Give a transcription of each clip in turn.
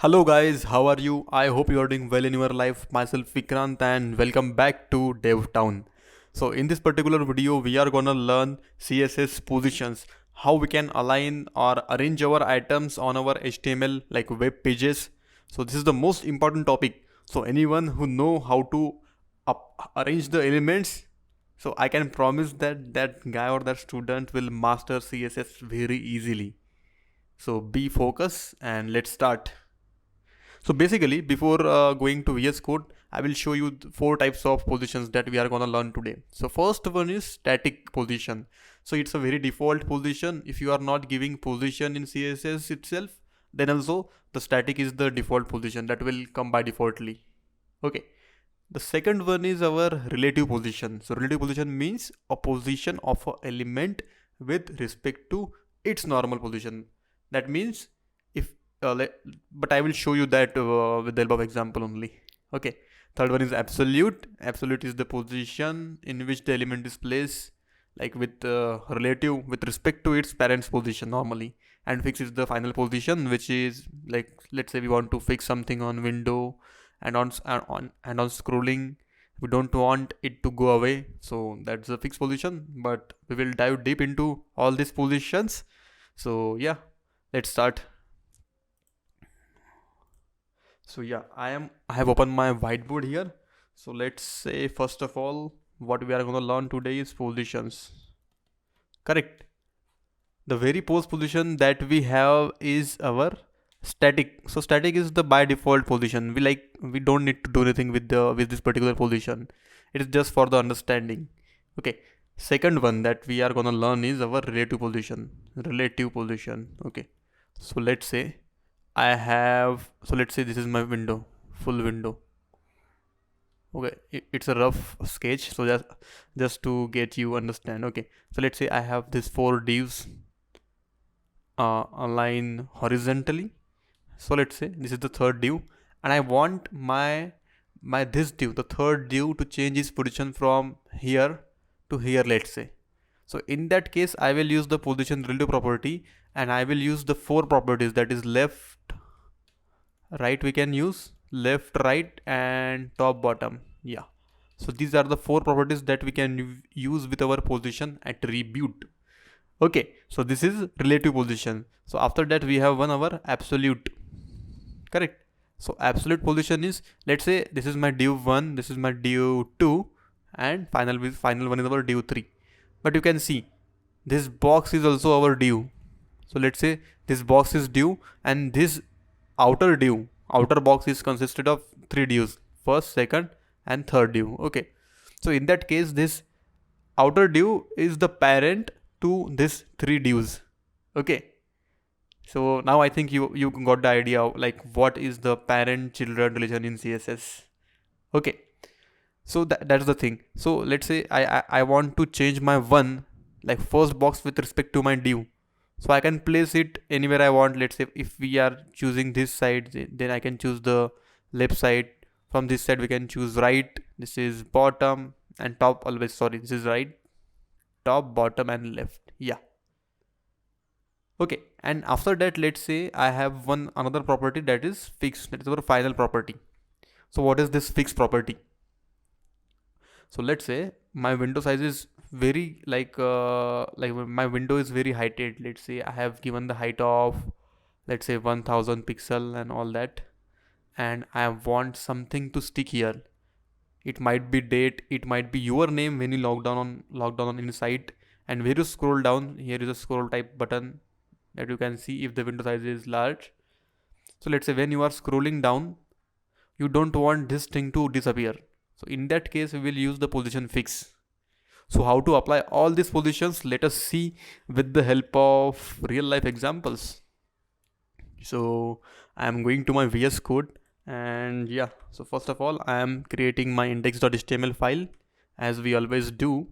Hello guys, how are you? I hope you are doing well in your life. Myself Vikrant and welcome back to DevTown. So in this particular video, we are gonna learn CSS positions, how we can align or arrange our items on our HTML like web pages. So this is the most important topic. So anyone who know how to arrange the elements, so I can promise that that guy or that student will master CSS very easily. So be focused and let's start. So basically, before going to VS Code, I will show you four types of positions that we are gonna learn today. So first one is static position. So it's a very default position. If you are not giving position in CSS itself, then also the static is the default position that will come by defaultly. Okay. The second one is our relative position. So relative position means a position of an element with respect to its normal position. That means if but I will show you that with the help of example only. Okay. Third one is absolute. Absolute is the position in which the element is placed, like with relative with respect to its parent's position normally. And fix is the final position, which is like, let's say we want to fix something on window and on scrolling. We don't want it to go away, so that's the fixed position. But we will dive deep into all these positions. So yeah, let's start. So yeah, I have opened my whiteboard here. So let's say first of all, what we are going to learn today is positions. Correct. The very post position that we have is our static. So static is the by default position. We don't need to do anything with this particular position. It is just for the understanding. Okay. Second one that we are going to learn is our relative position. Relative position. Okay. So let's say let's say this is my window, full window. Okay, it's a rough sketch, so just to get you understand. Okay, so let's say I have these four divs align horizontally. So let's say this is the third div, and I want my this div, the third div, to change its position from here to here, let's say. So in that case, I will use the position relative property, and I will use the four properties, that is left, right, we can use left, right, and top, bottom. Yeah, so these are the four properties that we can use with our position attribute. Okay, so this is relative position. So after that we have one our absolute. Correct. So absolute position is, let's say this is my div 1, this is my div 2, and final one is our div 3. But you can see this box is also our div. So let's say this box is div, and this outer box is consisted of three divs, first, second, and third div. Okay, so in that case this outer div is the parent to this three divs. Okay, so now I think you got the idea of like what is the parent children relation in CSS. Okay, so that's the thing. So let's say I want to change my one, like first box with respect to my div. So I can place it anywhere I want. Let's say if we are choosing this side, then I can choose the left side. From this side we can choose right. This is bottom and top always. Sorry, this is right, top, bottom, and left. Yeah. Okay, and after that, let's say I have one another property that is fixed. That is our final property. So what is this fixed property? So let's say my window size is very like my window is very heighted. Let's say I have given the height of, let's say, 1000 pixel and all that, and I want something to stick here. It might be date, it might be your name when you log down on any site, and where you scroll down, here is a scroll type button that you can see if the window size is large. So let's say when you are scrolling down, you don't want this thing to disappear. So in that case, we will use the position fix. So how to apply all these positions? Let us see with the help of real life examples. So I am going to my VS Code, and yeah, so first of all, I am creating my index.html file as we always do.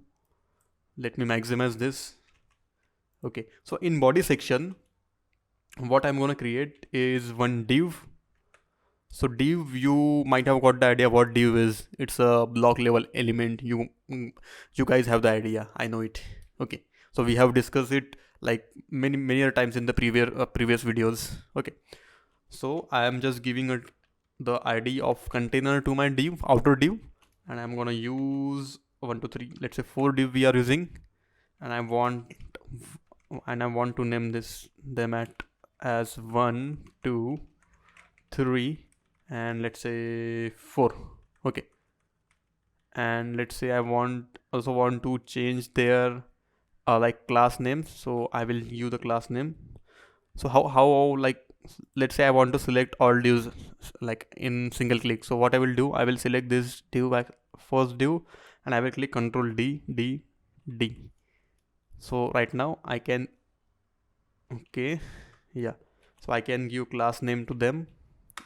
Let me maximize this. Okay, so in body section, what I'm going to create is one div. So div, you might have got the idea what div is. It's a block level element. You guys have the idea. I know it. Okay, so we have discussed it like many other times in the previous videos. Okay, So I am just giving it the ID of container to my div, outer div, and I'm gonna use 1 2 3, let's say 4 div we are using, and I want to name them as 1 2 3 and let's say 4. Okay, and let's say I also want to change their like class names, so I will use the class name. So how like, let's say I want to select all divs like in single click. So what I will do, I will select this div by first div, and I will click Control D D D. So right now I can, okay, yeah, so I can give class name to them.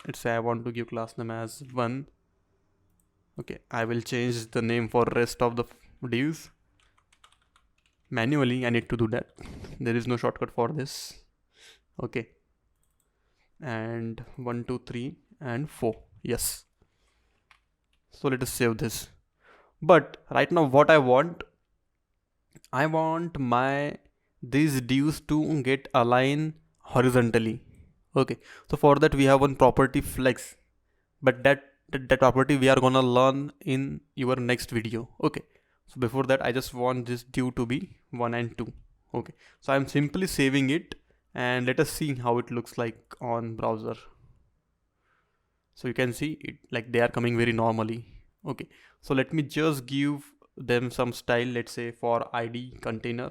Let's say I want to give class name as 1. Okay, I will change the name for rest of the divs manually. I need to do that. There is no shortcut for this. Okay, and 1 2 3 and 4, yes. So let us save this. But right now what I want my these divs to get aligned horizontally. Okay, so for that we have one property flex, but that property we are gonna learn in your next video. Okay, so before that I just want this div to be 1 and 2. Okay, so I'm simply saving it, and let us see how it looks like on browser. So you can see it, like they are coming very normally. Okay, so let me just give them some style. Let's say for ID container,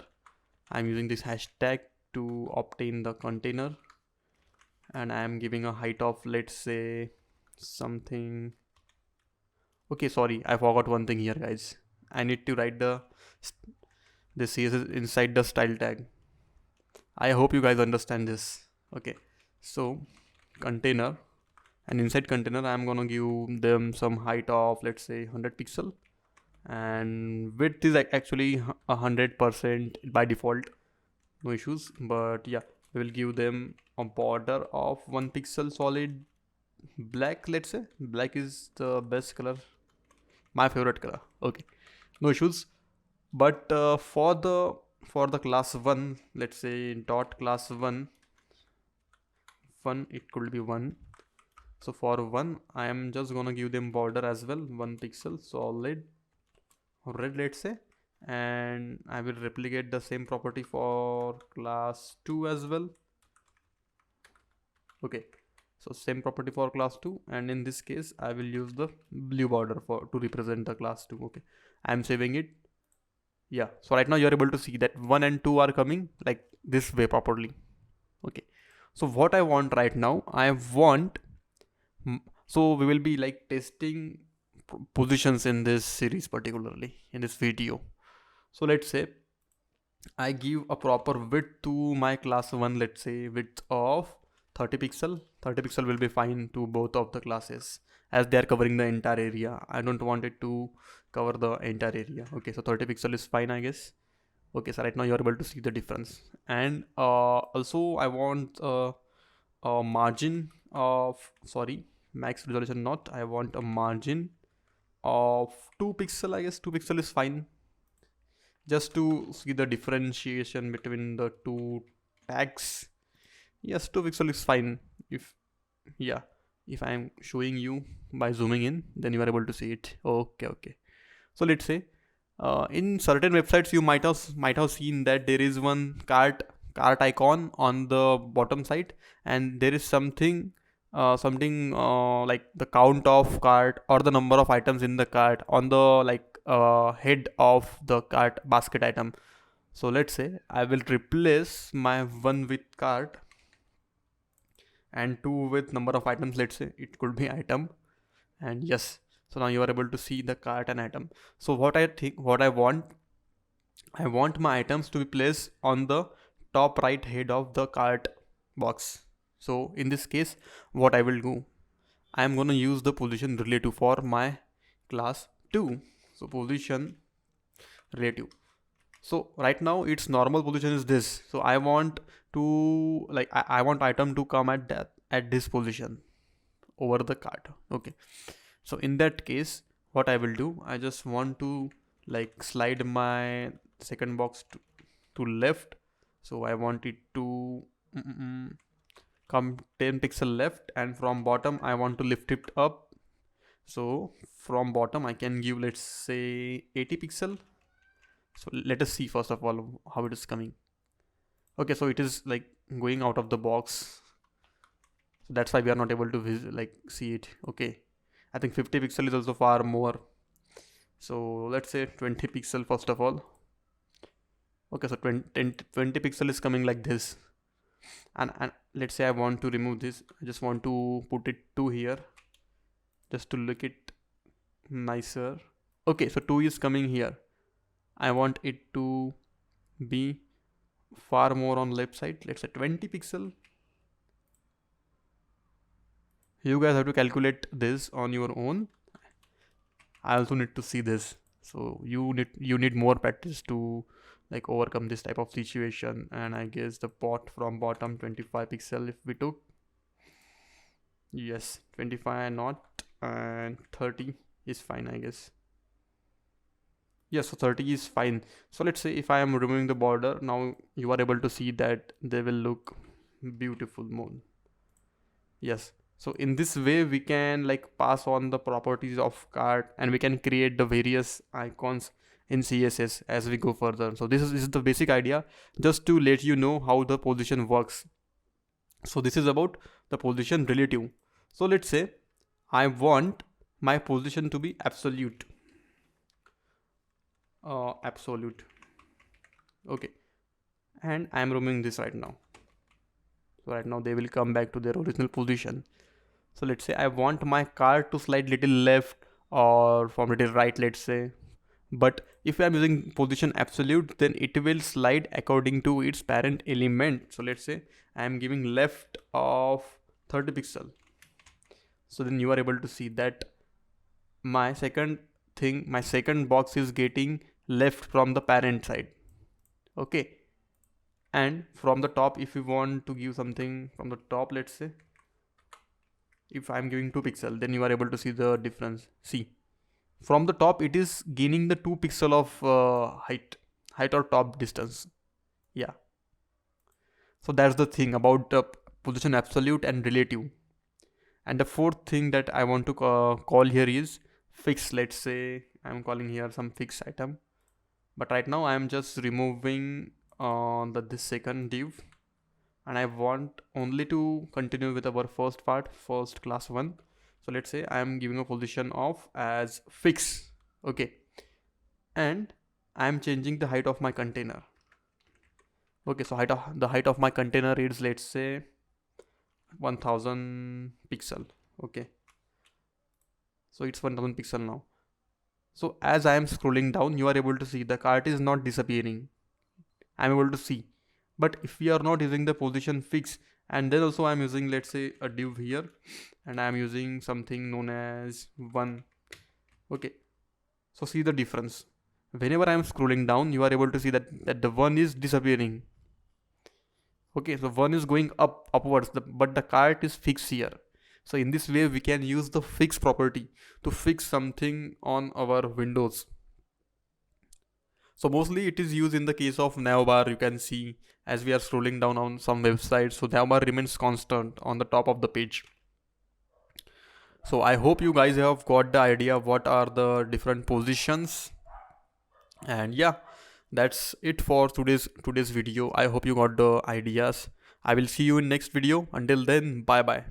I'm using this hashtag to obtain the container, and I am giving a height of, let's say, something. Okay, sorry, I forgot one thing here, guys. I need to write the CSS inside the style tag. I hope you guys understand this. Okay, so container, and inside container I'm gonna give them some height of, let's say, 100 pixel, and width is actually 100% by default, no issues. But yeah, we will give them a border of 1 pixel solid black. Let's say black is the best color, my favorite color. Okay, no issues. But for the class 1, let's say dot class 1, it could be 1. So for 1 I am just gonna give them border as well, 1 pixel solid red, let's say, and I will replicate the same property for class 2 as well. Okay, so same property for class 2, and in this case I will use the blue border to represent the class 2. Okay, I am saving it. Yeah, so right now you're able to see that 1 and 2 are coming like this way properly. Okay, so what I want right now, so we will be like testing positions in this series, particularly in this video. So let's say I give a proper width to my class 1, let's say width of 30 pixel. 30 pixel will be fine to both of the classes, as they are covering the entire area. I don't want it to cover the entire area. Okay, so 30 pixel is fine, I guess. Okay, so right now you're able to see the difference. And also I want a margin of, sorry, max resolution not, I want a margin of 2 pixel. I guess 2 pixel is fine, just to see the differentiation between the two tags. Yes, 2 pixel is fine. If, yeah, if I am showing you by zooming in, then you are able to see it. Okay, so let's say in certain websites you might have seen that there is one cart icon on the bottom side, and there is something like the count of cart or the number of items in the cart on the like head of the cart basket item. So let's say I will replace my 1 with cart and 2 with number of items. Let's say it could be item, and yes, so now you are able to see the cart and item. So what I want my items to be placed on the top right head of the cart box. So in this case, what I will do, I am going to use the position relative for my class 2. So position relative. So right now its normal position is this. So I want to like I want item to come at this position over the cart. Okay, so in that case what I will do, I just want to like slide my second box to left. So I want it to come 10 pixel left, and from bottom I want to lift it up. So from bottom I can give, let's say, 80 pixel. So let us see first of all how it is coming. Okay, so it is like going out of the box, so that's why we are not able to see it. Okay, I think 50 pixel is also far more, so let's say 20 pixel first of all. Okay, so 20 pixel is coming like this, and let's say I want to remove this. I just want to put it 2 here just to look it nicer. Okay, so 2 is coming here. I want it to be far more on left side, let's say 20 pixel. You guys have to calculate this on your own. I also need to see this, so you need more practice to like overcome this type of situation. And I guess the pot from bottom 25 pixel if we took, yes, 25 not, and 30 is fine, I guess. Yes, so 30 is fine. So let's say if I am removing the border, now you are able to see that they will look beautiful more. Yes, so in this way we can like pass on the properties of cart, and we can create the various icons in CSS as we go further. So this is the basic idea, just to let you know how the position works. So this is about the position relative. So let's say I want my position to be absolute. Absolute. Okay, and I am removing this right now. So right now they will come back to their original position. So let's say I want my car to slide little left or from little right, let's say. But if I am using position absolute, then it will slide according to its parent element. So let's say I am giving left of 30 pixel. So then you are able to see that my second box is getting left from the parent side. Okay, and from the top, if you want to give something from the top, let's say if I'm giving 2 pixel, then you are able to see the difference. See, from the top it is gaining the 2 pixel of height or top distance. Yeah, so that's the thing about the position absolute and relative. And the fourth thing that I want to call here is fix. Let's say I'm calling here some fixed item, but right now I am just removing this second div, and I want only to continue with our first part, first class one. So let's say I am giving a position of as fix. Okay, and I am changing the height of my container. Okay, so the height of my container is, let's say, 1000 pixel. Okay, so it's 1000 pixel now. So as I am scrolling down, you are able to see the cart is not disappearing. I'm able to see. But if we are not using the position fix, and then also I'm using, let's say, a div here, and I'm using something known as 1. Okay, so see the difference. Whenever I'm scrolling down, you are able to see that the 1 is disappearing. Okay, so 1 is going upwards, but the cart is fixed here. So in this way we can use the fix property to fix something on our windows. So mostly it is used in the case of navbar. You can see as we are scrolling down on some websites, so navbar remains constant on the top of the page. So I hope you guys have got the idea of what are the different positions. And yeah, that's it for today's video. I hope you got the ideas. I will see you in next video. Until then, bye bye.